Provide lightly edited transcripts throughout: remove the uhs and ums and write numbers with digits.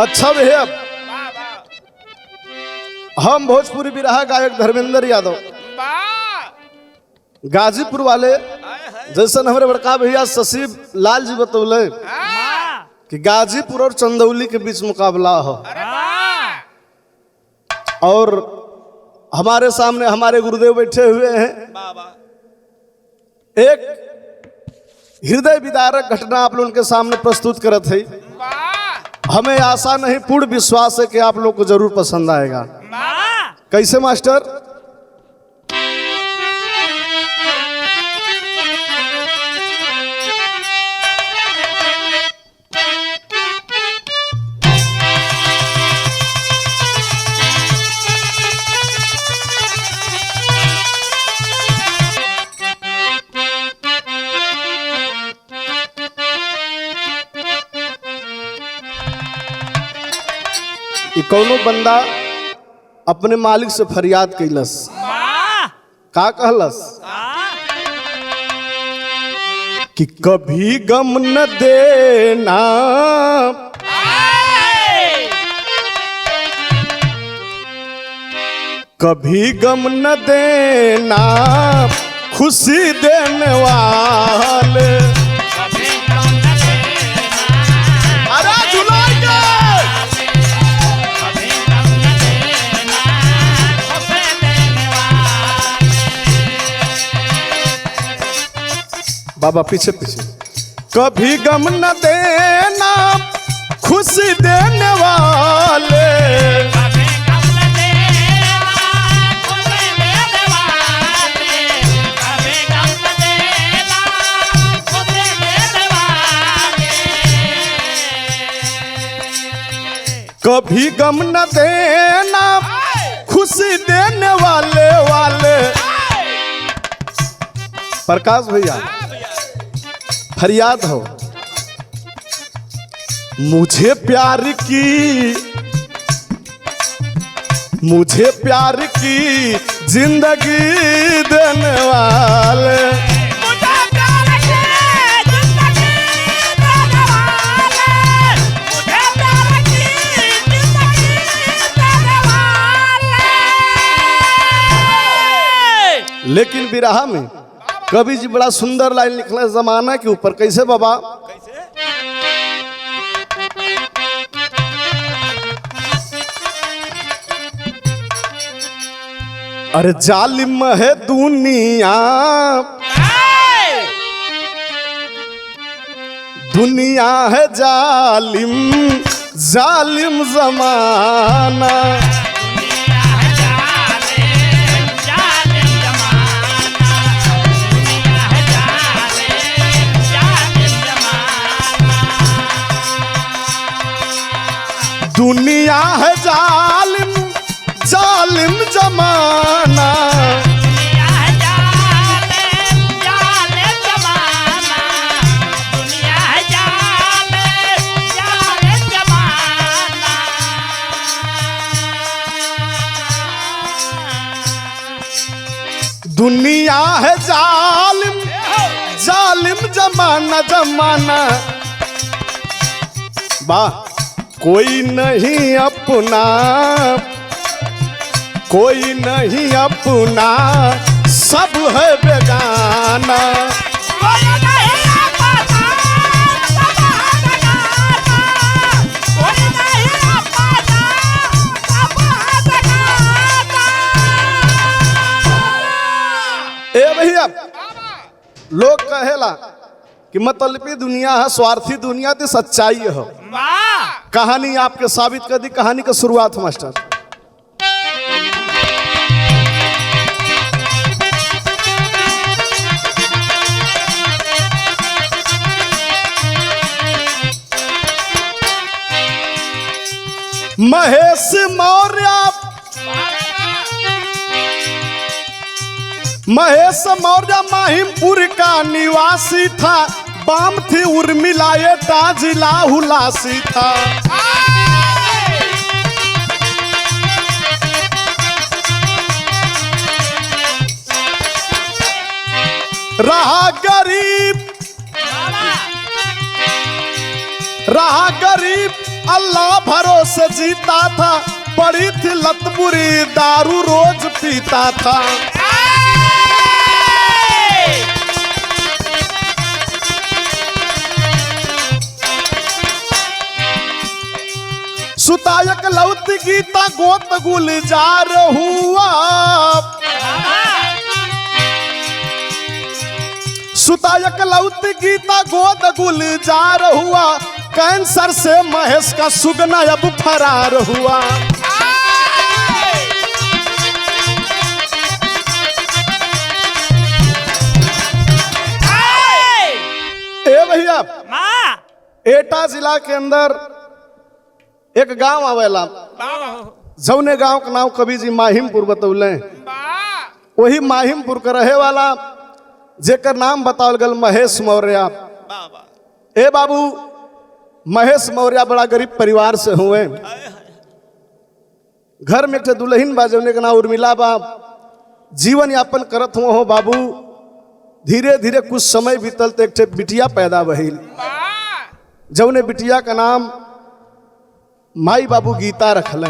अच्छा भैया, हम भोजपुरी बिरहा गायक धर्मेंद्र यादव गाजीपुर वाले, जैसे हमारे बड़का भैया शशि लाल जी बतौले कि गाजीपुर और चंदौली के बीच मुकाबला हो, और हमारे सामने हमारे गुरुदेव बैठे हुए हैं। एक हृदय विदारक घटना आप लोगों के सामने प्रस्तुत करत है। हमें आशा नहीं, पूर्ण विश्वास है कि आप लोग को जरूर पसंद आएगा। कैसे मास्टर? कौनो बंदा अपने मालिक से फरियाद कैलस, का कहलस कि कभी गम न देना, कभी गम न देना खुशी देने वाले। बाबा पीछे पीछे। कभी गम न देना खुशी देने वाले, कभी गम न देना खुशी देने वाले वाले। प्रकाश भैया फरियाद हो, मुझे प्यार की, मुझे प्यार की जिंदगी देने वाले, मुझे प्यार की जिंदगी देने वाले, मुझे प्यार की जिंदगी देने वाले। लेकिन बिरहा में कवि जी बड़ा सुंदर लाइन लिखला है जमाना के ऊपर। कैसे बाबा? कैसे? अरे जालिम है दुनिया, दुनिया है जालिम, जालिम जमाना, दुनिया है जालिम, जालिम जमाना, दुनिया है जालिम, जालिम जमाना, दुनिया है जालिम, जालिम जमाना। दुनिया है जालिम, जालिम जमाना, जमाना। वाह, कोई नहीं अपना, कोई नहीं अपना, सब है बेगाना, कोई नहीं अपना, सब है बेगाना, कोई नहीं अपना, सब है बेगाना। ए भैया, लोग कहेला कि मतलबी दुनिया है, स्वार्थी दुनिया तो सच्चाई है। कहानी आपके साबित कर दी। कहानी का शुरुआत मास्टर। महेश मौर्य, महेश मौर्य माहिमपुर का निवासी था, बाम थी उर्मिला ये ताजिला हुलासी था। रहा गरीब, रहा गरीब अल्लाह भरोसे जीता था, पड़ी थी लत बुरी, दारू रोज पीता था। सुतायक लौत गीता गोत गुलजार हुआ, सुतायक लौत गीता गोद गुलजार हुआ, कैंसर से महेश का सुगना अब फरार हुआ। ए भैया, एटा जिला के अंदर एक गांव आवेला, जौने गांव का नाम कवि जी माहिमपुर बतौले। वही माहिमपुर का रहे वाला जेकर नाम बतावल गल महेश मौर्य। ए बाबू, महेश मौर्य बड़ा गरीब परिवार से हुए। घर में एक दुल्हन बा जौने का नाम उर्मिला बा। जीवन यापन करत हुआ हो बाबू। धीरे धीरे कुछ समय बीतल तो एक बिटिया पैदा भइल, जौने बिटिया का नाम माई बाबू गीता रखले।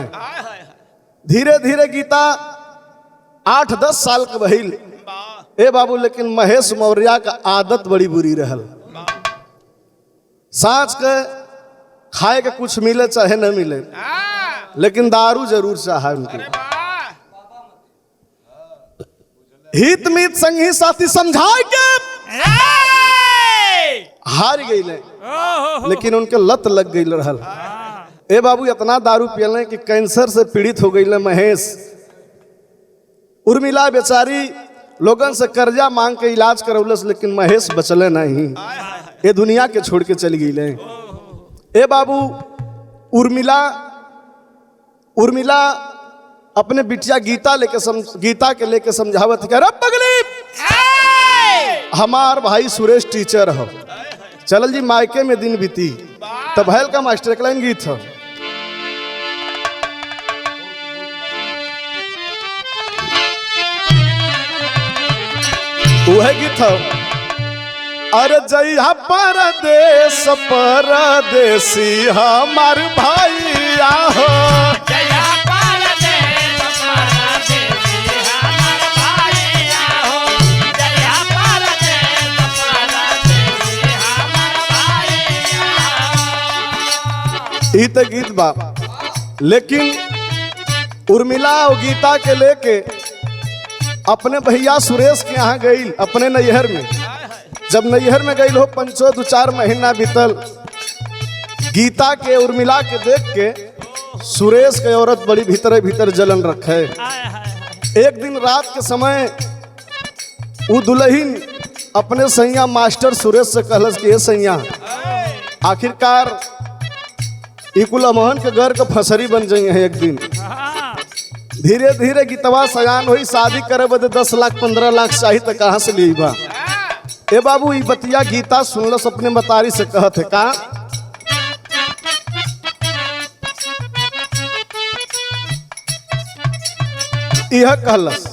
धीरे धीरे गीता 8-10 साल के भइल। ए बाबू, लेकिन महेश मौर्य का आदत बड़ी बुरी रहल। सांझ के खाए के कुछ मिले चाहे न मिले, लेकिन दारू जरूर चाहे उनके। हित मीत संगी साथी समझाए के हार गई, लेकिन उनके लत लग गई रहल। ए बाबू, इतना दारू पियले कि कैंसर से पीड़ित हो गई महेश। उर्मिला बेचारी लोगन से कर्जा मांग के इलाज करौलस, लेकिन महेश बचले नहीं, ये दुनिया के छोड़ के चली गई। ए बाबू, उर्मिला अपने बिटिया गीता के लेके समझावत कि अरे पगली, हमार भाई सुरेश टीचर हो, चलल जी मायके में दिन बीती। तब भैल का मास्टर एक लाइन गीत हो, वह गीत हो, अरे जइहा परदेश परदेसी हमार भैया हो, जइहा परदेश परदेसी हमार भैया हो, जइहा परदेश परदेसी हमार भैया हो। ई तो गीत बा, लेकिन उर्मिला और गीता के लेके अपने भैया सुरेश के यहाँ गई, अपने नैहर में। जब नैहर में गई हो, 5-4 महीना बीतल। गीता के उर्मिला के देख के सुरेश के औरत बड़ी भीतर भीतर जलन रखे। एक दिन रात के समय वो दुल्हन अपने सैया मास्टर सुरेश से कहलस कि ये सैया, आखिरकार इकुल अमहन के घर का फसरी बन जाइए है एक दिन। धीरे धीरे गीतवा सयान हुई, शादी करे बदे 10 लाख 15 लाख चाहिए तो कहाँ से ली बा। ए बाबू, ई बतिया गीता सुनलस, अपने मतारी से कहत है का, यह कहलस,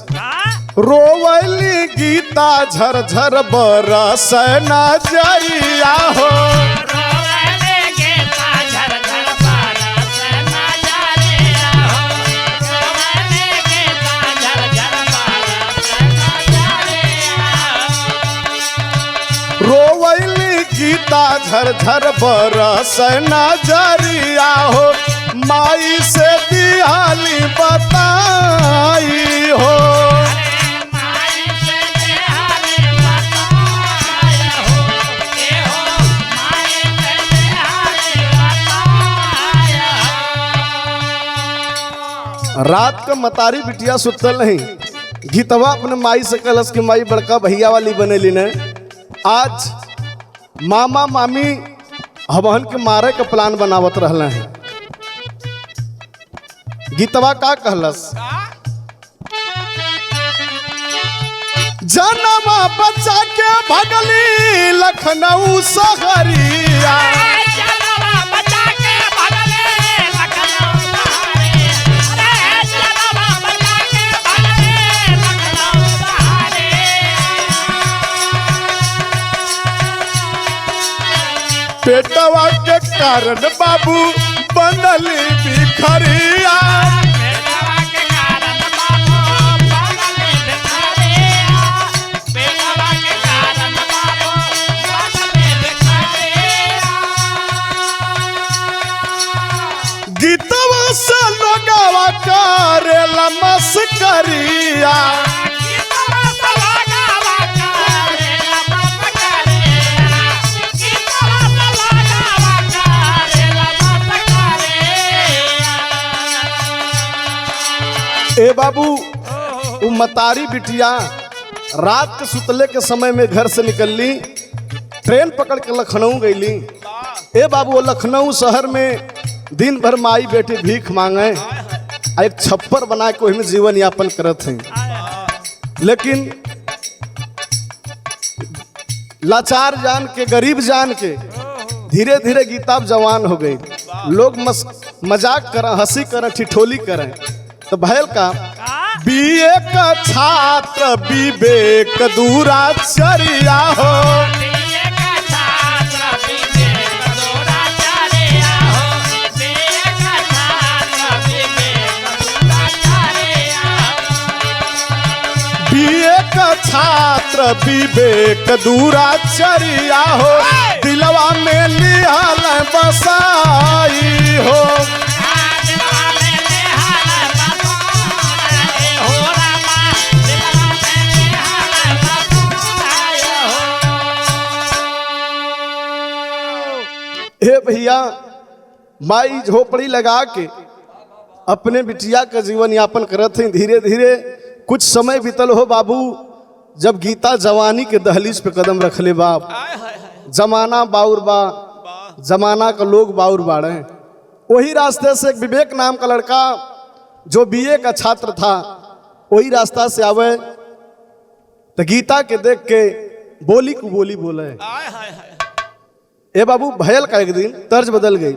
रोवली गीता झरझर बरस नजरिया हो, रोवली गीता झरझर बरस नजरिया हो, माई से दिहाली बताई हो, रात का मतारी बिटिया सुतल नहीं। गीतवा अपने माई से कहलस कि माई, बड़का भैया वाली बनेली ने, आज मामा मामी हमहन के मारे का प्लान बनावत रहले हैं। गीतवा का कहलस, जनवा बच्चा के भगली लखनऊ सहरिया, पेटवा के कारण बाबू बनली भिखरिया बेटवा के कारण बाबू बनले भिखारिया बेटवा के कारण बाबू बनले भिखारिया गीतवा से लोगवा करेला मस्करिया ए बाबू उ मतारी बिटिया रात के सुतले के समय में घर से निकलली, ट्रेन पकड़ के लखनऊ गईली। ए बाबू वो लखनऊ शहर में दिन भर माई बेटी भीख मांगे, एक छप्पर बना के वही में जीवन यापन करत हैं। लेकिन लाचार जान के, गरीब जान के धीरे धीरे गीता जवान हो गई। लोग मजाक करें, हंसी करें, ठिठोली करें। तो भैल का बीए का छात्र विवेक दूराचर्या हो बीए का छात्र विवेक दूराचर्या हो दिलवा में लिहाल बसाई हो हे भैया माई झोपड़ी लगा के अपने बिटिया का जीवन यापन करत हैं। धीरे धीरे कुछ समय बीतल हो बाबू, जब गीता जवानी के दहलीज पे कदम रख ले बाप। जमाना बाउर बा, जमाना का लोग बाउर बाड़े। वही रास्ते से एक विवेक नाम का लड़का जो बीए का छात्र था वही रास्ता से आवे तो गीता के देख के बोली को बोली बोले। ए बाबू भयल का एक दिन तर्ज बदल गई।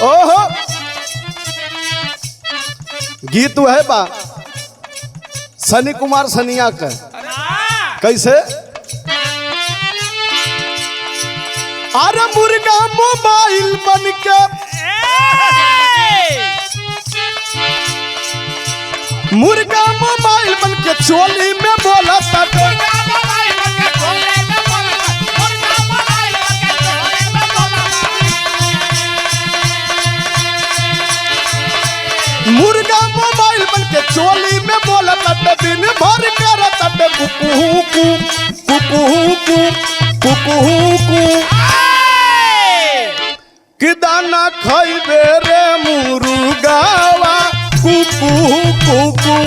ओहो गीत है बा सनी कुमार सनिया का। कैसे? अरे मुर्गा मोबाइल बन के मुर्गा मोबाइल बन के चोली में बोला था मुर्गा मोबाइल बन के चोली में बोला था दिन भर कर तट कुकू कुकू कुकू कि दाना खइबे रे मुर्गावा कुकू कुकू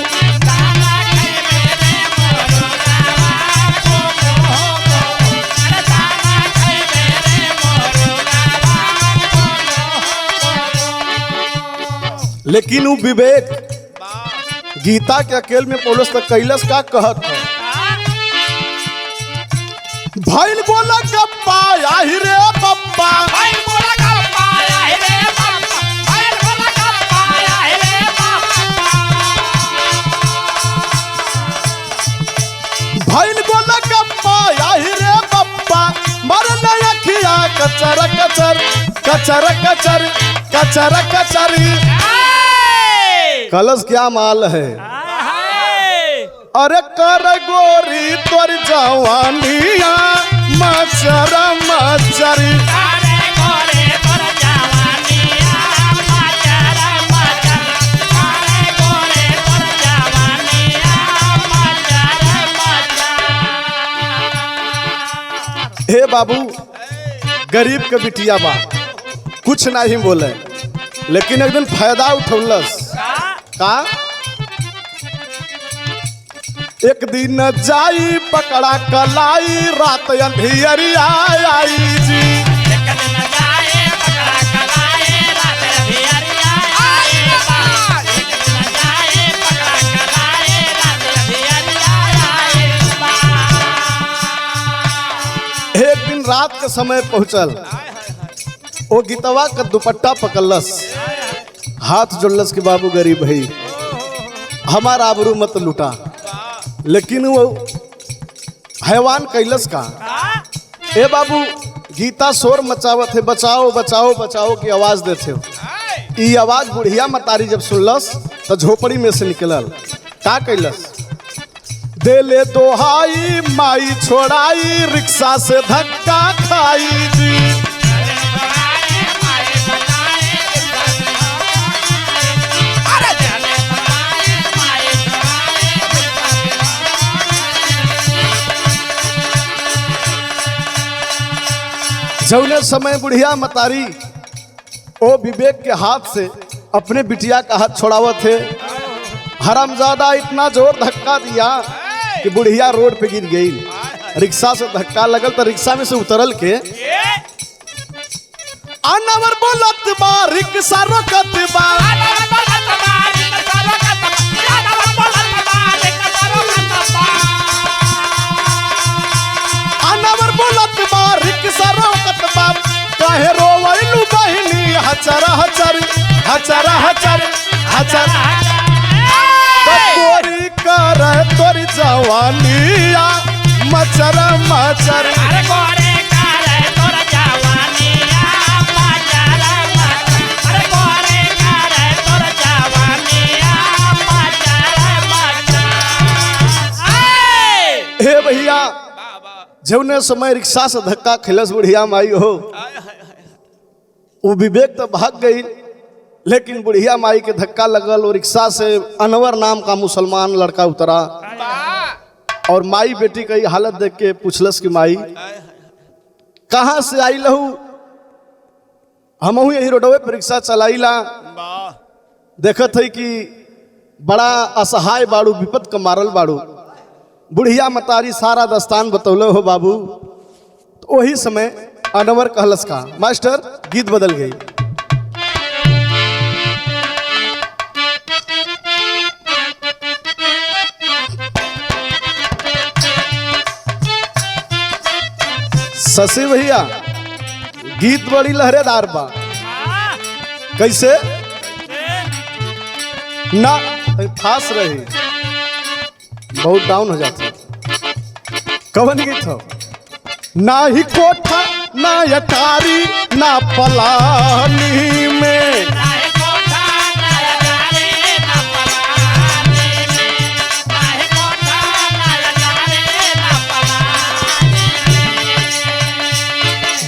लेकिन वो विवेक गीता के अकेल में पौलुस तक कैलस का कहत है। भाईल बोला गप्पा आहि रे पप्पा भाईल बोला गप्पा आहि रे पप्पा भाईल बोला गप्पा आहि रे पप्पा भाईल बोला गप्पा आहि रे पप्पा मरना अखिया कचर कचर कचर कचर कचर कचर कलश क्या माल है। अरे कर गोरी तोर जवानिया मचर मचरी हे बाबू गरीब के बिटिया बा कुछ नहीं बोले, लेकिन एक दिन फायदा उठौलस का। एक दिन जाई पकड़ा कलाई रात अंधियरिया आई जी एक दिन रात के समय पहुंचल, वो गीतवा का दुपट्टा पकड़लस हाथ जोड़लस के बाबू गरीब भाई हमारा आबरू मत लुटा, लेकिन वो हैवान कैलस का ए बाबू गीता शोर मचावत है बचाओ बचाओ बचाओ की आवाज देते हो। ई आवाज बुढ़िया मतारी जब सुनलस तो झोपड़ी में से निकलल का कैलस दे ले दोहाई माई छोड़ाई रिक्शा से धक्का खाई जी। जौने समय बुढ़िया मतारी ओ विवेक के हाथ से अपने बिटिया का हाथ छोड़ावत थे, हरामजादा इतना जोर धक्का दिया कि बुढ़िया रोड पे गिर गई। रिक्शा से धक्का लगल तो रिक्शा में से उतरल के अनवर बोलत बा रिक्शा रोकत बा अनवर बोलत बा रिक्शा रोकत बा काहे रोवैलू बहिनी हचरा हचर हचरा हचर हचर तोरी कर तोरी जवानिया मचर मचर अरे गोरे करे तोरा जवानिया मचर मचर अरे गोरे करे तोरा जवानिया मचर मचर। हे भैया जौने समय रिक्शा से धक्का खिलस बुढ़िया माई हो वो विवेक तो भाग गई, लेकिन बुढ़िया माई के धक्का लगल और रिक्शा से अनवर नाम का मुसलमान लड़का उतरा और माई बेटी की हालत देख के पूछलस कि माई कहाँ से आई लहू, हम यही रोडवे पर रिक्शा चलाईला देखत है कि बड़ा असहाय बाड़ू विपद का मारल बाड़ू। बुढ़िया मतारी सारा दस्तान बतौले हो बाबू। तो वही समय अनवर कहलस का मास्टर गीत बदल गई। शशि भैया गीत बड़ी लहरेदार बा कैसे ना फास रही बहुत डाउन हो जाती कवन गीत हो ना ही कोठा ना अटारी ना पलानी में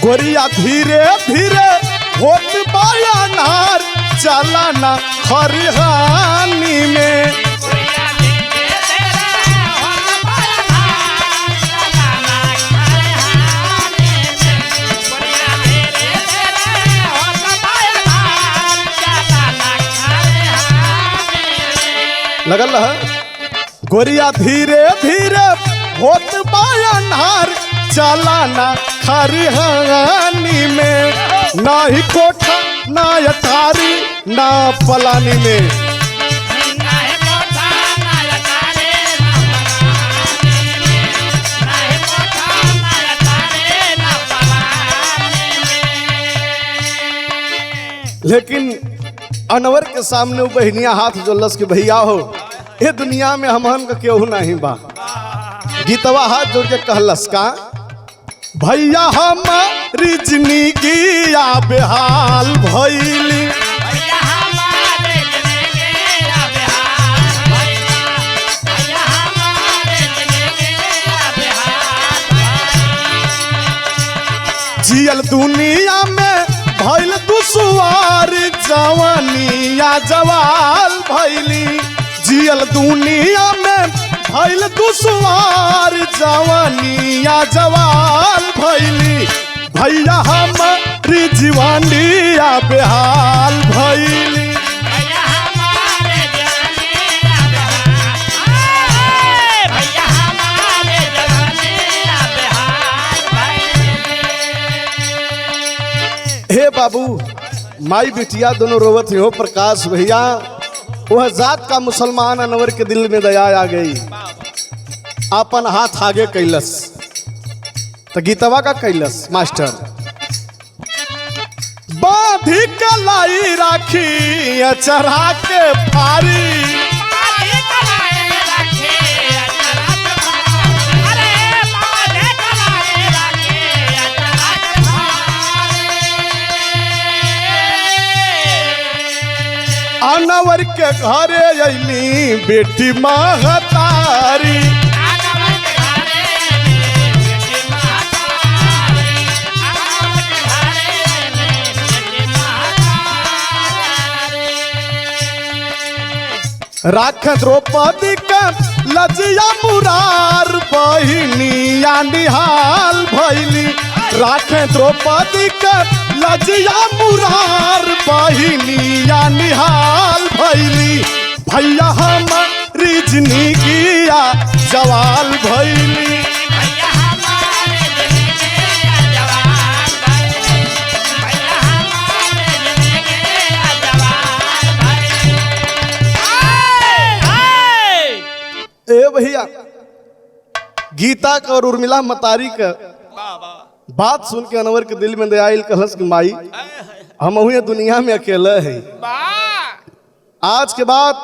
गोरिया धीरे धीरे होत बाया नार चलाना खरिहानी में लगल रहा गोरिया धीरे धीरे होत बाया नार चलाना खरिहानी में ना ही कोठा ना अटारी ना पलानी में लेकिन अनवर के सामने वो बहनिया हाथ जोड़लस कि भैया हो ये दुनिया में हम का केहू नहीं बा। गीतवा हाथ जोड़ के कहलस का भैया हमारी जिंदगी या बेहाल भइली जियल दुनिया में भइल दुसवार जवानिया जवाल भइली जियल दुनिया में भइल दुसवार जवानिया जवाल भइली भैया हमारी जीवानिया बेहाल भइली हे बाबू माई बिटिया दोनों रोवत हो। प्रकाश भैया वह जात का मुसलमान अनवर के दिल में दया आ गई, अपन हाथ आगे कैलस तो गीतवा का कैलस मास्टर बाधी के लाई राखी चढ़ा के फारी अनवर के घरे अली बेटी महतारी राख द्रौपदी का लजिया मुरार बहिनिया निहाल भैली राख द्रौपदी का लजिया मुरार बहिनिया निहाल भैली भैया हमारी जिंदगिया जवाल भैली ए भैया गीता का और उर्मिला मतारी का बात सुन के अनवर के दिल में दया आइल कहलस कि माई हम ये दुनिया में अकेले है आज के बाद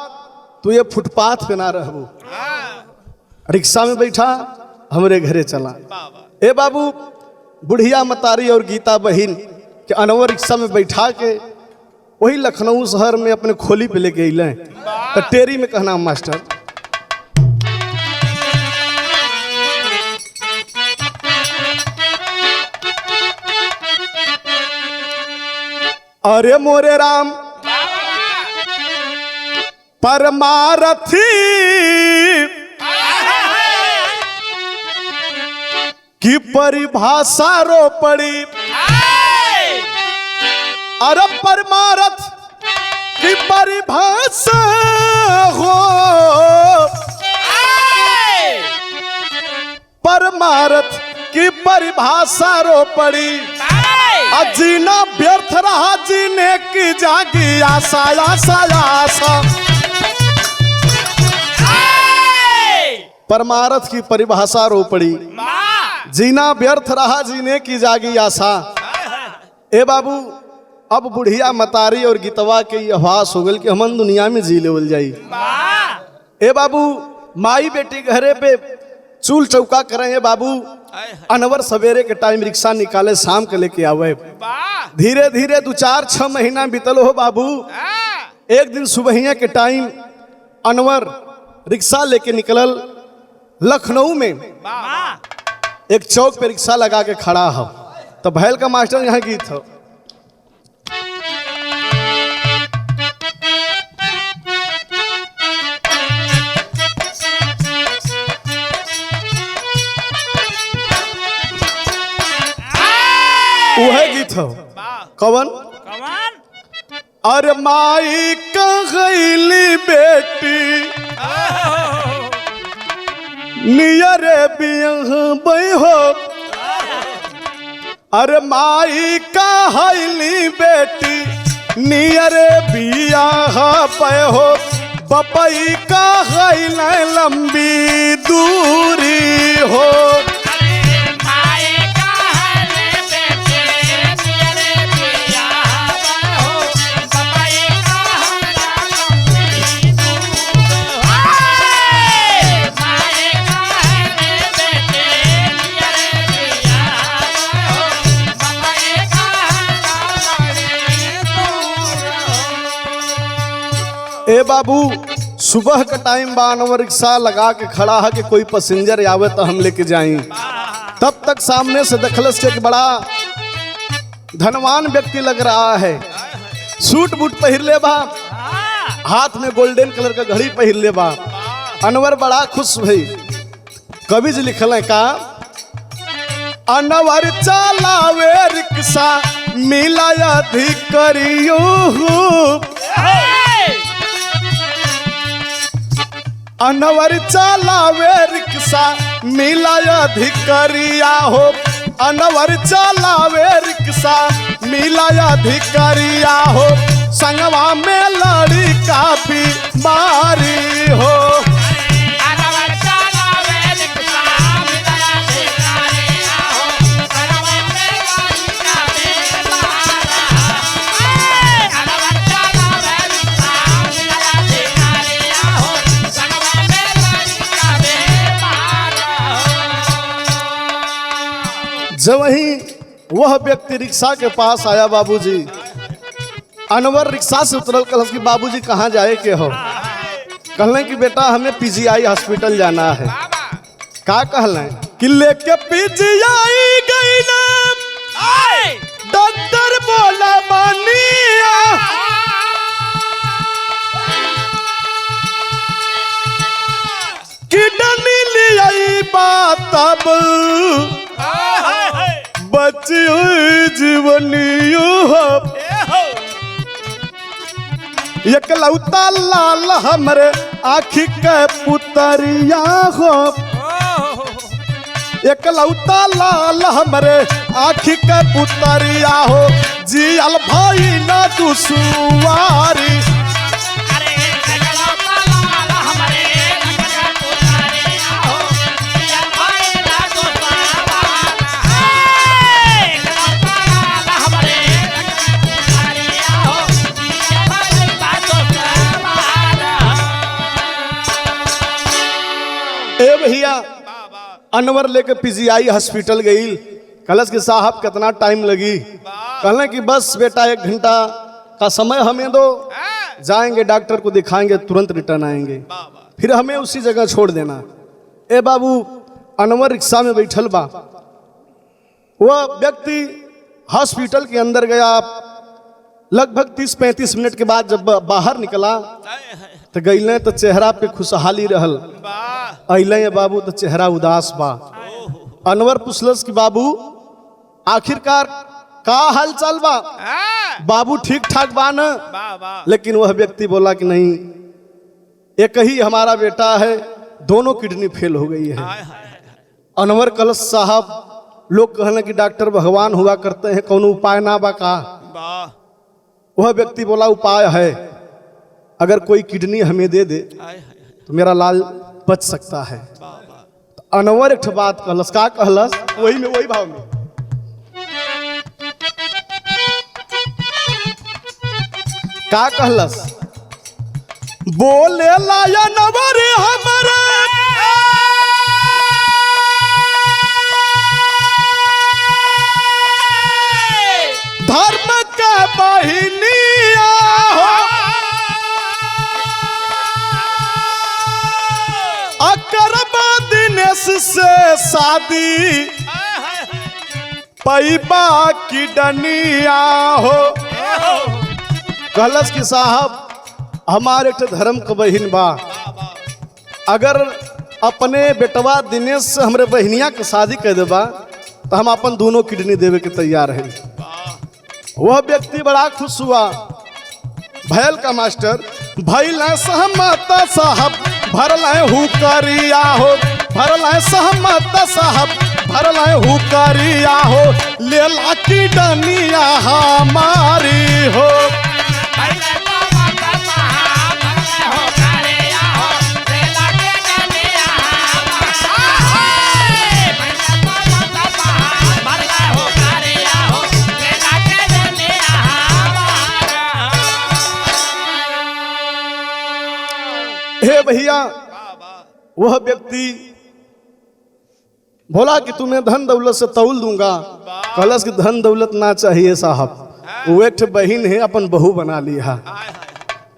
तू ये फुटपाथ पे ना रहबू रिक्शा में बैठा हमरे घरे चला ए बाबू बुढ़िया मतारी और गीता बहिन के अनवर रिक्शा में बैठा के वही लखनऊ शहर में अपने खोली पे लेके अइले तो टेरी में कहना मास्टर अरे मोरे राम परमारथी की परिभाषा रो पड़ी अरे परमारथ की परिभाषा हो परमारथ की परिभाषा रो पड़ी जीना व्यर्थ रहा जीने की जागी आशा आशा आशा परमारथ की परिभाषा रो पड़ी जीना व्यर्थ रहा जीने की जागी आशा ए बाबू अब बुढ़िया मतारी और गीतवा के आभास हो गल कि हमन दुनिया में जी लेवल जाई ए बाबू माई बेटी घरे पे चूल चौका करें ए बाबू अनवर सवेरे के टाइम रिक्शा निकाले शाम के लेके आवे धीरे धीरे 2-4-6 महीना बीतल हो बाबू एक दिन सुबहिया के टाइम अनवर रिक्शा लेके निकलल लखनऊ में एक चौक पे रिक्शा लगा के खड़ा हो तो भैल का मास्टर यहाँ गीत हो वह गीत हो कवन अरे माई कहली बेटी नियरे बियह हो अरे माई कहली बेटी नियरे बियाह हो बपई कहल लंबी दूरी हो ए बाबू सुबह का टाइम बा अनवर रिक्शा लगा के खड़ा है कि कोई पैसेंजर आवे तो हम लेके जाएं तब तक सामने से देखलस के एक बड़ा धनवान व्यक्ति लग रहा है सूट बूट पहिर ले बा हाथ में गोल्डन कलर का घड़ी पहिर ले बा अनवर बड़ा खुश भई कवि जी लिखल है का अनवर चलावे रिक्शा मिला अधिकारियों अनवर चलावे रिक्शा मिला अधिकारिया हो अनवर चलावे रिक्शा मिला अधिकारिया हो संगवा में लड़ी काफी मारी हो जब वही वह व्यक्ति रिक्शा के पास आया बाबूजी, अनवर रिक्शा से उतरल, कहल कि बाबूजी कहाँ जाए के हो? कहले कि बेटा हमें पीजीआई हॉस्पिटल जाना है। का कहले कि लेके पीजीआई गई ना, डॉक्टर बोला मानिया, किडनी लियाई बात तब बची हुई जीवनियो एकलौता लाल हमरे आँखी के पुतरिया हो, एकलौता लाल हमरे आँखी के पुतरिया हो, जियल भाई ना दुसुवारी। ए भैया अनवर लेके पीजीआई हॉस्पिटल गई। कलश के साहब कितना टाइम लगी? कहले कि बस बेटा 1 घंटा का समय हमें दो, जाएंगे डॉक्टर को दिखाएंगे, तुरंत रिटर्न आएंगे, फिर हमें उसी जगह छोड़ देना। ए बाबू अनवर रिक्शा में बैठल बा, वह व्यक्ति हॉस्पिटल के अंदर गया। लगभग 30-35 मिनट के बाद जब बाहर निकला तो गईले तो चेहरा पे खुशहाली रहल, अइले बाबू तो चेहरा उदास बा। अनवर पूछलस कि बाबू आखिरकार का हाल चाल बा? बाबू ठीक ठाक बा न? लेकिन वह व्यक्ति बोला कि नहीं, एक ही हमारा बेटा है, दोनों किडनी फेल हो गई है। अनवर कलश साहब लोग कहने कि डॉक्टर भगवान हुआ करते हैं, कौन उपाय ना बा का? वह व्यक्ति बोला उपाय है, अगर कोई किडनी हमें दे दे तो मेरा लाल बच सकता है। तो अनवर एक बात कहलस, का कहलस? वही में वही भाव में का कहलस? बोले लाया नवर हमारे धर्म का बहिनिया हो, अकरबा दिनेश से शादी पैबा की डनिया हो। कहलस कि साहब हमारे एक धर्म का बहिन बा, अगर अपने बेटवा दिनेश से हमरे बहनिया के शादी कर देबा तो हम अपन दोनों किडनी देवे के तैयार हैं। वह व्यक्ति बड़ा खुश हुआ। भैल का मास्टर भैल सहमत साहब भरल हुकरिया हो, भरल सहमत साहब भरल हुकरिया हो, लेला की डनिया हमारी हो। हे भैया वह व्यक्ति बोला कि तुम्हें धन दौलत से तौल दूंगा। कलश की धन दौलत ना चाहिए साहब, वो एक बहन है, अपन बहू बना लिया।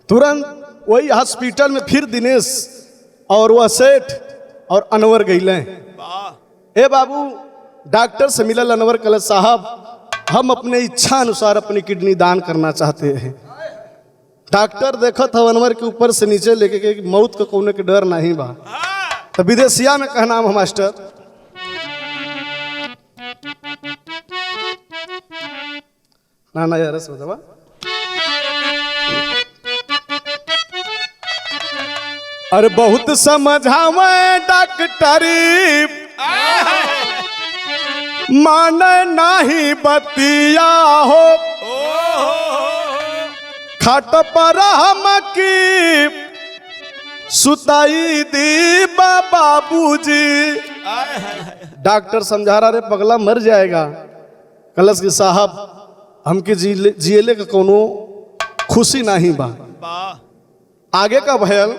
तुरंत वही हॉस्पिटल में फिर दिनेश और वह सेठ और अनवर गईले। ए बाबू डॉक्टर से मिलल अनवर, कलश साहब हम अपने इच्छा अनुसार अपनी किडनी दान करना चाहते हैं। डॉक्टर देखा था अनवर के ऊपर से नीचे लेके के मौत का कोने के डर नहीं बा। तो विदेशिया में कहना हम मास्टर ना यार बता अरे बहुत समझावे डॉक्टरी माने नहीं बतिया हो, खाट पर हम की सुताई दी बाबूजी। डॉक्टर समझा रहा रे पगला मर जाएगा। कलश के साहब हमके जियले का कोनो खुशी नहीं बा। आगे का भयल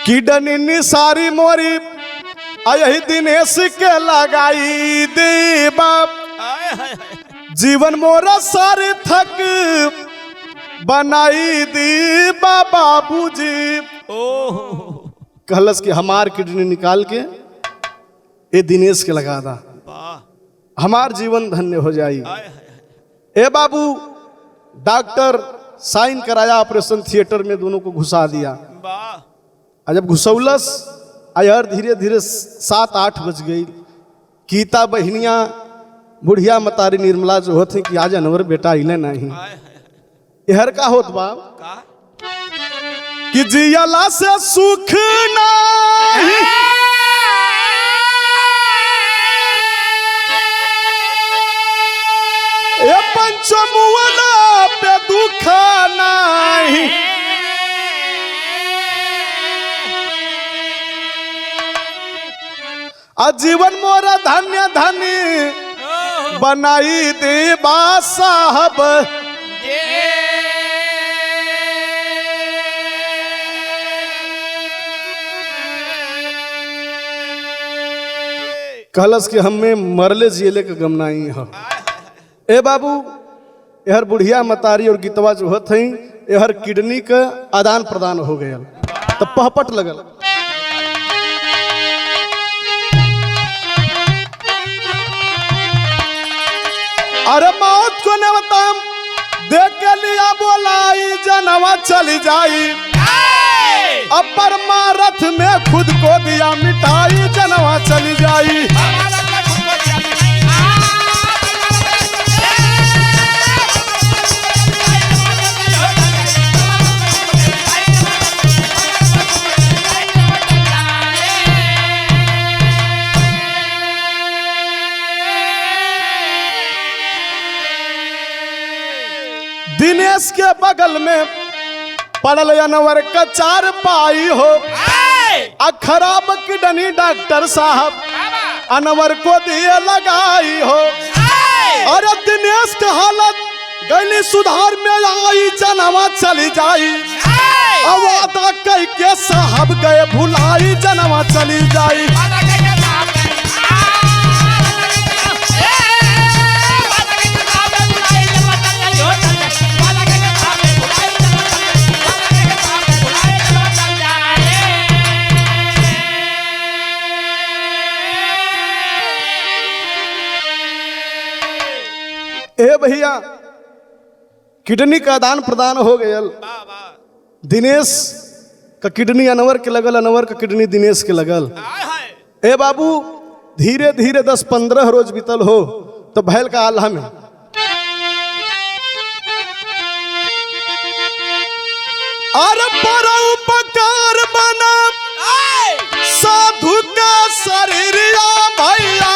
किडनी सारी मोरी यही दिनेश के लगाई दे बाप जीवन मोरा सार्थक बनाई दी बाबूजी। कहलस कि हमार किडनी निकाल के ये दिनेश के लगा दा, हमार जीवन धन्य हो जाई। ए बाबू डॉक्टर साइन कराया, ऑपरेशन थिएटर में दोनों को घुसा दिया। जब घुसौलस यार धीरे धीरे 7-8 बज गई। गीता बहनिया बुढ़िया मतारी निर्मला जो होते कि आज अनवर बेटा इले नहीं यहर का होत बाप कि जियला से सुख नहीं ये पंचमुआला पे दुख नहीं आजीवन मोरा धन्य धन्य बनाई दे बा साहब। कहलस कि हमें मरले जियले के गम नहीं है। ए बाबू यहर बुढ़िया मतारी और गीतवा जो होत हई यहर किडनी का आदान प्रदान हो गया तो पहपट लगल। अरे मौत को नवतम देख के लिया बोलाई जनवा चली जाई अपर रथ में खुद को दिया मिठाई जनवा चली जाई। दिनेश के बगल में पड़ल अनवर का 4 पाई हो खराब किडनी डॉक्टर साहब अनवर को दिए लगाई हो। अरे दिनेश की हालत गली सुधार में आई जनवा चली जाई अवादा कह के साहब गए भुलाई जनवा चली जाई। ए भैया किडनी का आदान प्रदान हो गया। दिनेश का किडनी अनवर के लगल, अनवर का किडनी दिनेश के लगल। ए बाबू धीरे धीरे 10-15 रोज बीतल हो तो भैल का आल्हा में अरे परोपकार बना साधु का शरीर भैया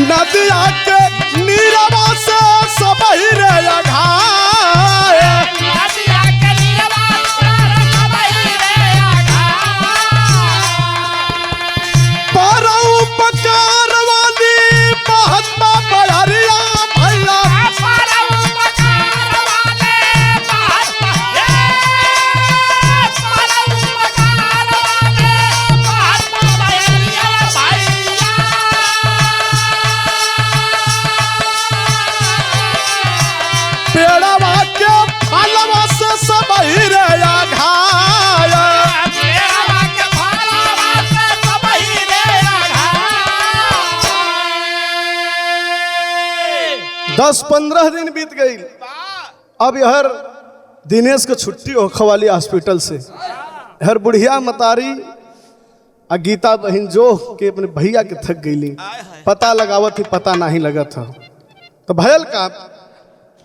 नदिया के नीरवा से सब ही रे घाय नदिया के नीरवा से सब ही रे घाय परोपकार वाली महात्मा बड़रिया भैया परोपकार वाले महात्मा परोपकार वाले महात्मा बड़रिया भैया पेड़वा के फलवा से सब ही रे घाय पेड़वा के फलवा से सब ही रे घाय। 10-15 दिन बीत गई। अब यहर दिनेश को छुट्टी होखे वाली हॉस्पिटल से हर बुढ़िया मतारी आ गीता बहन जो के अपने भैया के थक गईली पता लगावत ही पता नहीं लगा था तो भयल का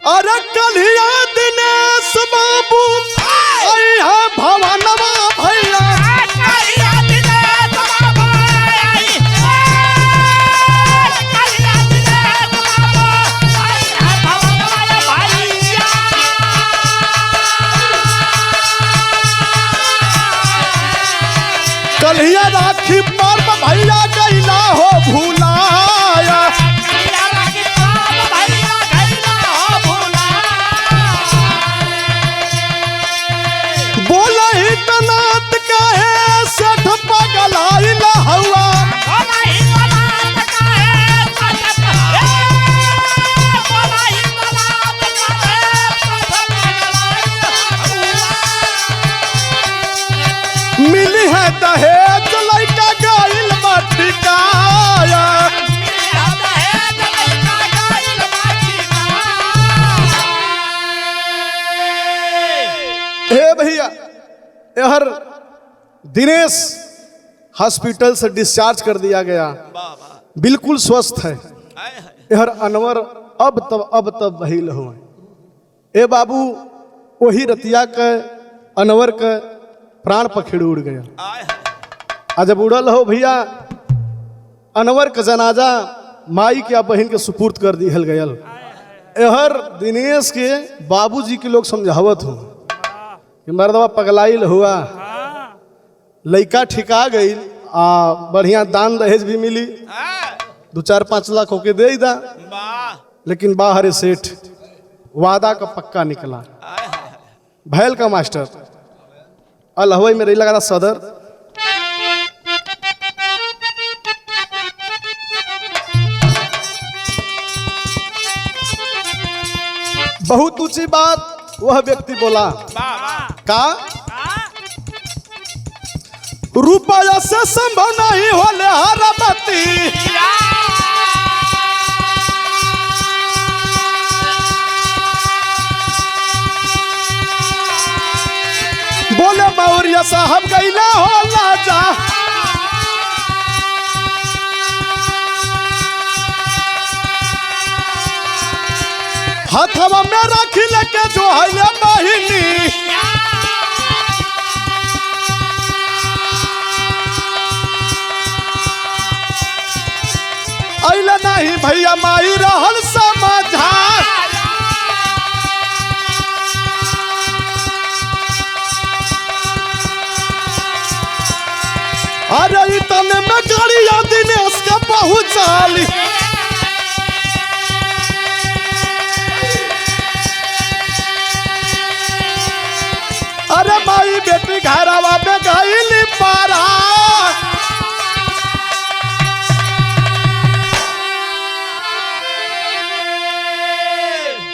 अरे कलिया दिनेश बाबू आई है भवनवा भैया कलिया दिनेश बाबू आई कलिया दिनेश बाबू आई है भवनवा भैया कलिया राखी पर्व भैया गैला हो भूलाया। बोला ही तनात काहे सेठ पगलाइल हवा। मिली है दहेज लइका गइल बा ठिकाया। हे भैया यहर दिनेश हॉस्पिटल से डिस्चार्ज कर दिया गया, बिल्कुल स्वस्थ है। यहर अनवर अब तब बहिल हो। ए बाबू वही रतिया के अनवर के प्राण पखेड़ उड़ गया। जब उड़ल हो भैया अनवर का जनाजा माई के बहन के सुपुर्द कर दिहल गयल। यहर दिनेश के बाबूजी के लोग समझावत हो कि मर्दवा पगलाइल हुआ, लइका ठिका गई, बढ़िया दान दहेज भी मिली, 2-4-5 लाख होके दे दा। लेकिन बाहर सेठ वादा का पक्का निकला। भैल का मास्टर अलहवई में रही लगा था सदर। बहुत ऊंची बात वह व्यक्ति बोला, का रुपया से संभव नहीं होले हरबती। बोले मौर्य साहब गईला हो लाजा। हाथवा में रखी लेके जो है बहिनी। अइला नहीं भैया माई रहल समझा। अरे इतने में गाड़िया दिनेश का पहुंचाली। अरे माई बेटी घरवा में गईली पारा।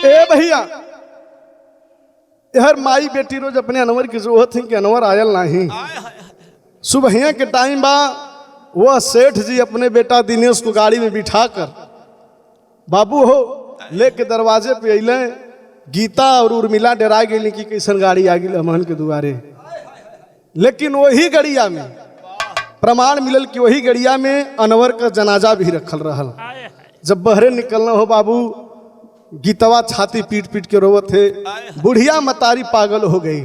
ए भैया यार माई बेटी रोज अपने अनवर की जरूरत थी कि अनवर आयल नहीं। सुबह के टाइम बा वह सेठ जी अपने बेटा दिनेश को गाड़ी में बिठाकर बाबू हो लेके दरवाजे पे अइले। गीता और उर्मिला डरा गई कि कैसन गाड़ी आ गई हमन के दुआरे। लेकिन वही गड़िया में प्रमाण मिलल कि वही गड़िया में अनवर का जनाजा भी रखल रहल। जब बहरे निकलना हो बाबू गीतवा छाती पीट पीट के रोवत थे। बुढ़िया मतारी पागल हो गई।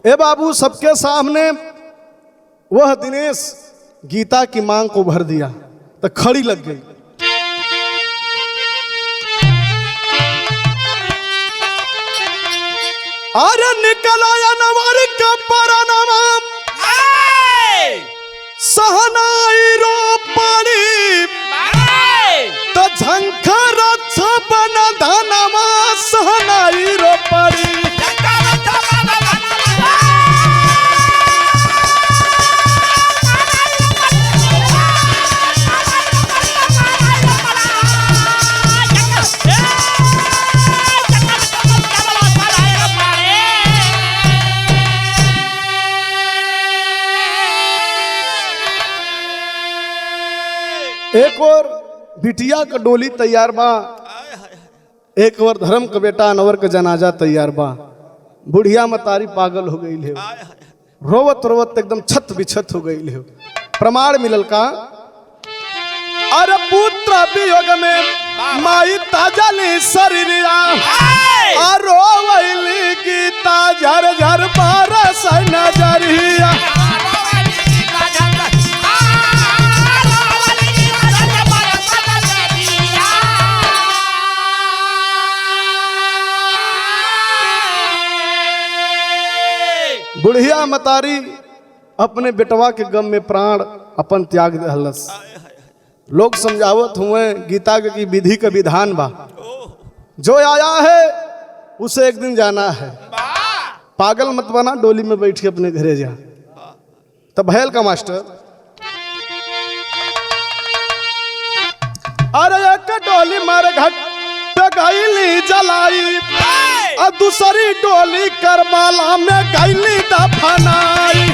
ए बाबू सबके सामने वह दिनेश गीता की मांग को भर दिया तो खड़ी लग गई। अरे निकला अनवर का परनामा सहनाई रो पड़ी तो झंखर छपन धनमा सहनाई रो पड़ी। एक और बिटिया का डोली तैयार बा, एक और धर्म का बेटा अनवर का जनाजा तैयार बा। बुढ़िया मतारी पागल हो गई है, रोवत रोवत एकदम छत बिछत हो गई है। प्रमाण मिलल का अरे पुत्र वियोग में माई ताजली शरीरिया रोवैली गीता झर झर बरस नजरिया। बुढ़िया मतारी अपने बेटवा के गम में प्राण अपन त्याग दहलस। लोग समझावत हुए गीता के की विधि का विधान बा, जो आया है उसे एक दिन जाना है, पागल मत बना, डोली में बैठ के अपने घरे जा। तब भैल का मास्टर अरे एक डोली मारे घट पे गईली जलाई, और दूसरी डोली करबाला में गईली दफनाई।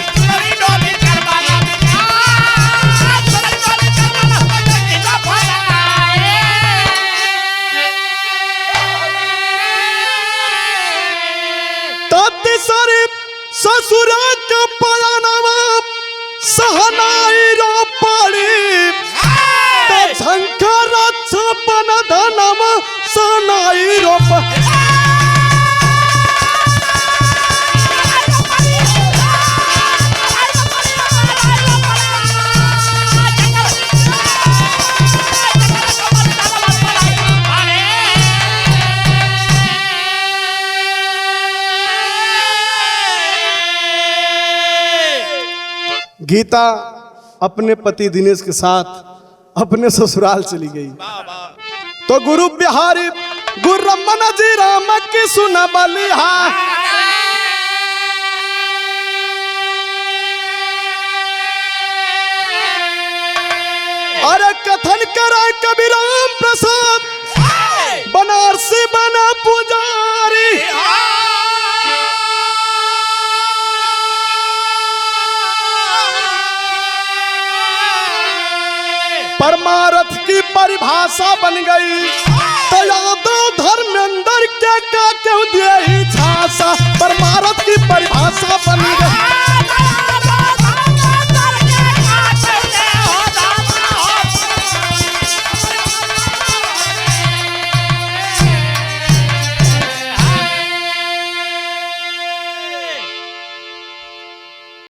तीसरी ससुरा के पयानवा सहनाई रो पड़ी, झंकर छपन धनवा सहनाई रो गीता अपने पति दिनेश के साथ अपने ससुराल चली गई। तो गुरु बिहारी गुरु रमन जी राम की सुन बलिहा, अरे कथन करे कबीराम प्रसाद बनारसी बना पुजारी। परमार्थ की परिभाषा बन गई, तो यादव धर्मेंद्र के क्यों दिए झांसा, परमार्थ की परिभाषा बन गई।